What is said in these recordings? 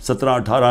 17-18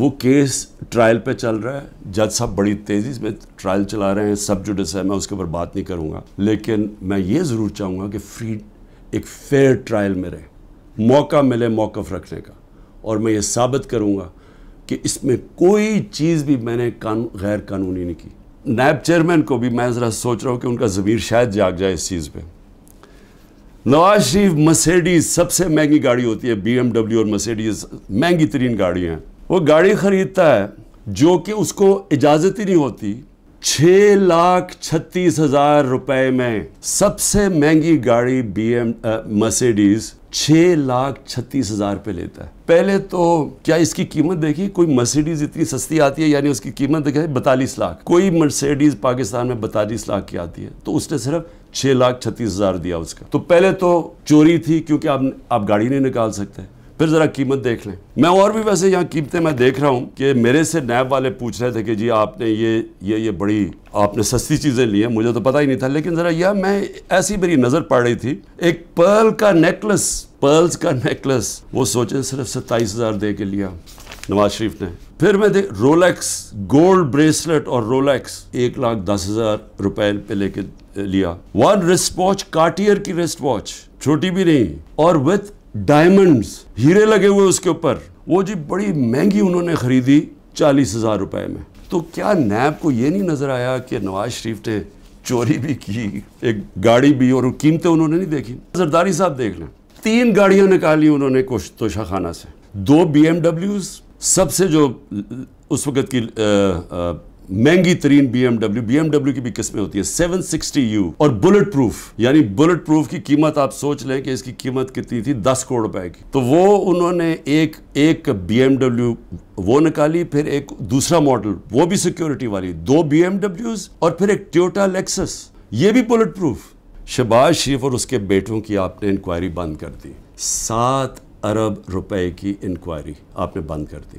وہ case trial پہ چل رہا ہے, جج صاحب بڑی تیزی میں ٹرائل چلا رہے ہیں, سب جوڈس ہے, میں اس کے اوپر بات نہیں کروں گا, لیکن میں یہ ضرور چاہوں گا کہ ایک فیئر ٹرائل میں رہے, موقع ملے موقف رکھنے کا, اور میں یہ ثابت کروں گا کہ اس میں کوئی چیز بھی میں نے غیر قانونی نہیں کی. نائب چیئرمین کو بھی میں ذرا سوچ رہا ہوں کہ ان کا ضمیر شاید جاگ جائے اس چیز پہ. نواز شریف مرسیڈیز سب سے مہنگی گاڑی ہوتی ہے, بی ایم ڈبلیو اور مرسیڈیز مہنگی ترین گاڑیاں ہیں, وہ گاڑی خریدتا ہے جو کہ اس کو اجازت ہی نہیں ہوتی, 6,36,000 روپے میں سب سے مہنگی گاڑی مرسیڈیز 6,36,000 پہ لیتا ہے. پہلے تو کیا اس کی قیمت دیکھی, کوئی مرسیڈیز اتنی سستی آتی ہے, یعنی اس کی قیمت دیکھیں 42 لاکھ, کوئی مرسیڈیز پاکستان میں 42 لاکھ کی آتی ہے, تو اس نے صرف 6,36,000 دیا اس کا. تو پہلے تو چوری تھی کیونکہ آپ گاڑی نہیں نکال سکتے. پھر ذرا قیمت دیکھ لیں. میں اور بھی ویسے یہاں قیمتیں میں دیکھ رہا ہوں کہ میرے سے نیب والے پوچھ رہے تھے کہ جی آپ نے یہ بڑی آپ نے سستی چیزیں لی ہیں, مجھے تو پتہ ہی نہیں تھا, لیکن ذرا میں ایسی میری نظر پڑ رہی تھی, ایک پرلز کا نیکلس وہ سوچیں صرف 27,000 دے کے لیا نواز شریف نے. پھر میں رولیکس گولڈ بریسلٹ اور رولیکس 1,10,000 روپے پہ لے کے لیا. ون رسٹ واچ, کارٹیئر کی رسٹ واچ, چھوٹی بھی نہیں, اور وتھ ڈائمنڈز, ہیرے لگے ہوئے اس کے اوپر, وہ جی بڑی مہنگی انہوں نے خریدی 40,000 روپے میں. تو کیا نیب کو یہ نہیں نظر آیا کہ نواز شریف نے چوری بھی کی, ایک گاڑی بھی, اور قیمتیں انہوں نے نہیں دیکھی. زرداری صاحب دیکھ لیں, 3 گاڑیاں نکالی انہوں نے توشہ خانہ سے, 2 بی ایم ڈبلیوز, سب سے جو اس وقت کی مہنگی ترین بی ایم ڈبلیو کی بھی قسمیں ہوتی ہیں 760U, اور بلٹ پروف, یعنی بلٹ پروف کی قیمت آپ سوچ لیں کہ اس کی قیمت کتنی تھی, 10 کروڑ روپے کی. تو وہ انہوں نے ایک بی ایم ڈبلیو وہ نکالی, پھر ایک دوسرا ماڈل وہ بھی سیکیورٹی والی, 2 بی ایم ڈبلیوز, اور پھر ایک ٹویوٹا لیکسس, یہ بھی بلٹ پروف. شہباز شریف اور اس کے بیٹوں کی آپ نے انکوائری بند کر دی, 7 ارب روپے کی انکوائری آپ نے بند کر دی.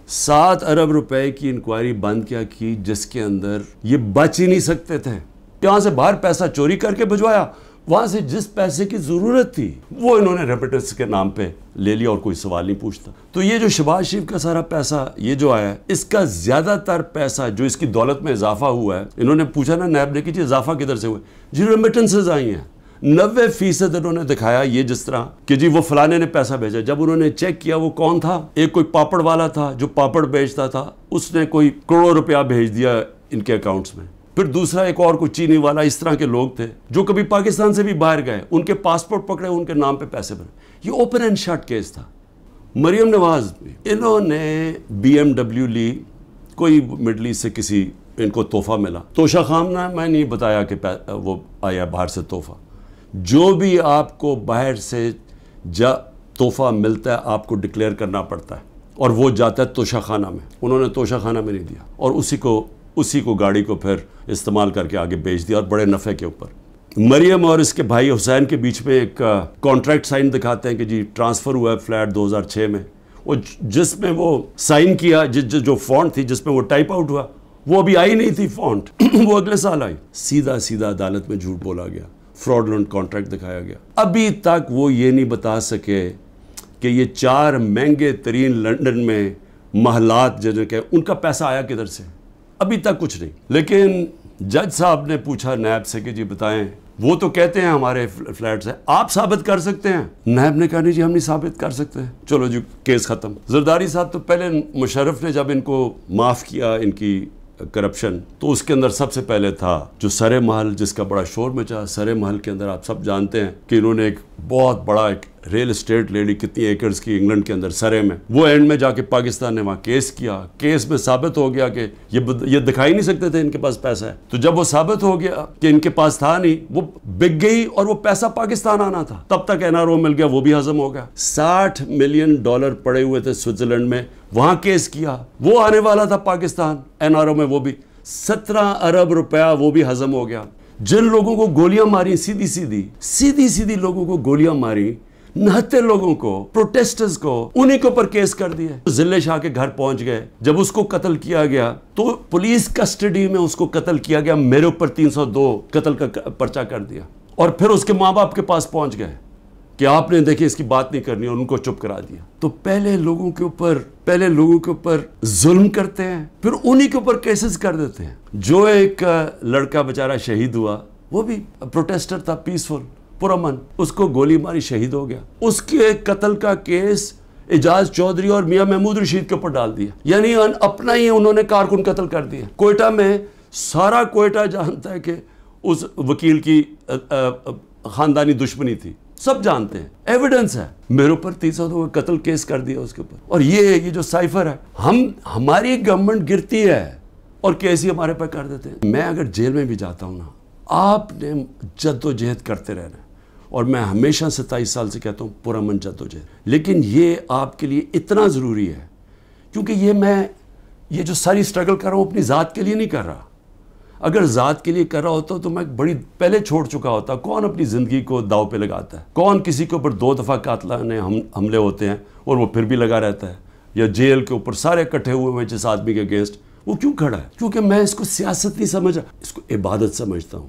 7 ارب روپے کی انکوائری بند کیا کی, جس کے اندر یہ بچ ہی نہیں سکتے تھے. یہاں سے باہر پیسہ چوری کر کے بھجوایا, وہاں سے جس پیسے کی ضرورت تھی وہ انہوں نے ریمیٹنس کے نام پہ لے لیا, اور کوئی سوال نہیں پوچھتا. تو یہ جو شہباز شریف کا سارا پیسہ یہ جو آیا ہے, اس کا زیادہ تر پیسہ جو اس کی دولت میں اضافہ ہوا ہے, انہوں نے پوچھا نا نیب نے کہ جی اضافہ کدھر سے ہوا, جی ریمیٹنسز آئی ہیں. 90% انہوں نے دکھایا یہ جس طرح کہ جی وہ فلانے نے پیسہ بھیجا. جب انہوں نے چیک کیا وہ کون تھا, ایک کوئی پاپڑ والا تھا جو پاپڑ بیچتا تھا, اس نے کوئی کروڑ روپیہ بھیج دیا ان کے اکاؤنٹس میں. پھر دوسرا ایک اور کوئی چینی والا, اس طرح کے لوگ تھے جو کبھی پاکستان سے بھی باہر گئے, ان کے پاسپورٹ پکڑے, ان کے نام پہ پیسے بھرے. یہ اوپن اینڈ شٹ کیس تھا. مریم نواز, انہوں نے بی ایم ڈبلیو لی, کوئی مڈل ایسٹ سے کسی ان کو تحفہ ملا. توشہ خانہ میں نہیں بتایا کہ وہ آیا باہر سے تحفہ. جو بھی آپ کو باہر سے تحفہ ملتا ہے آپ کو ڈکلیئر کرنا پڑتا ہے, اور وہ جاتا ہے توشہ خانہ میں. انہوں نے توشہ خانہ میں نہیں دیا, اور اسی کو گاڑی کو پھر استعمال کر کے آگے بیچ دیا, اور بڑے نفع کے اوپر. مریم اور اس کے بھائی حسین کے بیچ میں ایک کانٹریکٹ سائن دکھاتے ہیں کہ جی ٹرانسفر ہوا ہے فلیٹ 2006 میں, وہ جس میں وہ سائن کیا, جو فونٹ تھی جس میں وہ ٹائپ آؤٹ ہوا, وہ ابھی آئی نہیں تھی فونٹ, وہ اگلے سال آئی. سیدھا عدالت میں جھوٹ بولا گیا, فراڈلنٹ کانٹریکٹ دکھایا گیا. ابھی تک وہ یہ نہیں بتا سکے کہ یہ 4 مہنگے ترین لنڈن میں محلات جنہیں کہ ان کا پیسہ آیا کدھر سے, ابھی تک کچھ نہیں. لیکن جج صاحب نے پوچھا نیب سے کہ جی بتائیں, وہ تو کہتے ہیں ہمارے فلیٹس ہیں, آپ ثابت کر سکتے ہیں؟ نیب نے کہا نہیں جی ہم نہیں ثابت کر سکتے. چلو جی کیس ختم. زرداری صاحب تو پہلے مشرف نے جب ان کو معاف کیا ان کی کرپشن, تو اس کے اندر سب سے پہلے تھا جو سرے محل, جس کا بڑا شور مچا. سرے محل کے اندر آپ سب جانتے ہیں کہ انہوں نے ایک بہت بڑا ایک ریل اسٹیٹ لے لی, کتنی ایکڑز کی, انگلینڈ کے اندر سرے میں. وہ اینڈ میں جا کے پاکستان نے وہاں کیس کیا. کیس میں ثابت ہو گیا کہ یہ دکھائی نہیں سکتے تھے ان کے پاس پیسہ ہے. تو جب وہ ثابت ہو گیا کہ ان کے پاس تھا نہیں, وہ بک گئی, اور وہ پیسہ پاکستان آنا تھا. تب تک NRO مل گیا, وہ بھی ہضم ہو گیا. $60 ملین پڑے ہوئے تھے سوئٹزرلینڈ میں, وہاں کیس کیا, وہ آنے والا تھا پاکستان NRO میں, وہ بھی 17 ارب روپیہ وہ بھی ہضم ہو گیا. جن لوگوں کو گولیاں ماری, سیدھی لوگوں کو گولیاں ماری, نہتے لوگوں کو, پروٹیسٹرز کو, انہی کے اوپر کیس کر دیا. ضلع شاہ کے گھر پہنچ گئے. جب اس کو قتل کیا گیا تو پولیس کسٹڈی میں اس کو قتل کیا گیا, میرے اوپر 302 قتل کا پرچہ کر دیا. اور پھر اس کے ماں باپ کے پاس پہنچ گئے کہ آپ نے دیکھیں اس کی بات نہیں کرنی اور ان کو چپ کرا دیا. تو پہلے لوگوں کے اوپر ظلم کرتے ہیں، پھر انہی کے اوپر کیسز کر دیتے ہیں. جو ایک لڑکا بیچارہ شہید ہوا، وہ بھی پروٹیسٹر تھا، پیسفل، پرامن، اس کو گولی ماری شہید ہو گیا. اس کے قتل کا کیس اعجاز چودھری اور میاں محمود رشید کے اوپر ڈال دیا. یعنی اپنا ہی انہوں نے کارکن قتل کر دیا. کوئٹہ میں سارا کوئٹہ جانتا ہے کہ اس وکیل کی خاندانی دشمنی تھی، سب جانتے ہیں، ایویڈنس ہے. میرے اوپر 302 قتل کیس کر دیا اس کے اوپر. اور یہ جو سائفر ہے، ہماری گورنمنٹ گرتی ہے اور کیس ہی ہمارے پہ کر دیتے ہیں. میں اگر جیل میں بھی جاتا ہوں نا، آپ نے جد و جہد کرتے رہنا ہے. اور میں ہمیشہ 27 سال سے کہتا ہوں پرامن جد و جہد. لیکن یہ آپ کے لیے اتنا ضروری ہے، کیونکہ یہ جو ساری سٹرگل کر رہا ہوں اپنی ذات کے لیے نہیں کر رہا. اگر ذات کے لیے کر رہا ہوتا تو میں بڑی پہلے چھوڑ چکا ہوتا. کون اپنی زندگی کو داؤ پہ لگاتا ہے؟ کون کسی کے اوپر 2 دفعہ قاتلانہ حملے ہوتے ہیں اور وہ پھر بھی لگا رہتا ہے؟ یا جیل کے اوپر سارے اکٹھے ہوئے ہیں جس آدمی کے اگینسٹ، وہ کیوں کھڑا ہے؟ کیونکہ میں اس کو سیاست نہیں سمجھا، اس کو عبادت سمجھتا ہوں.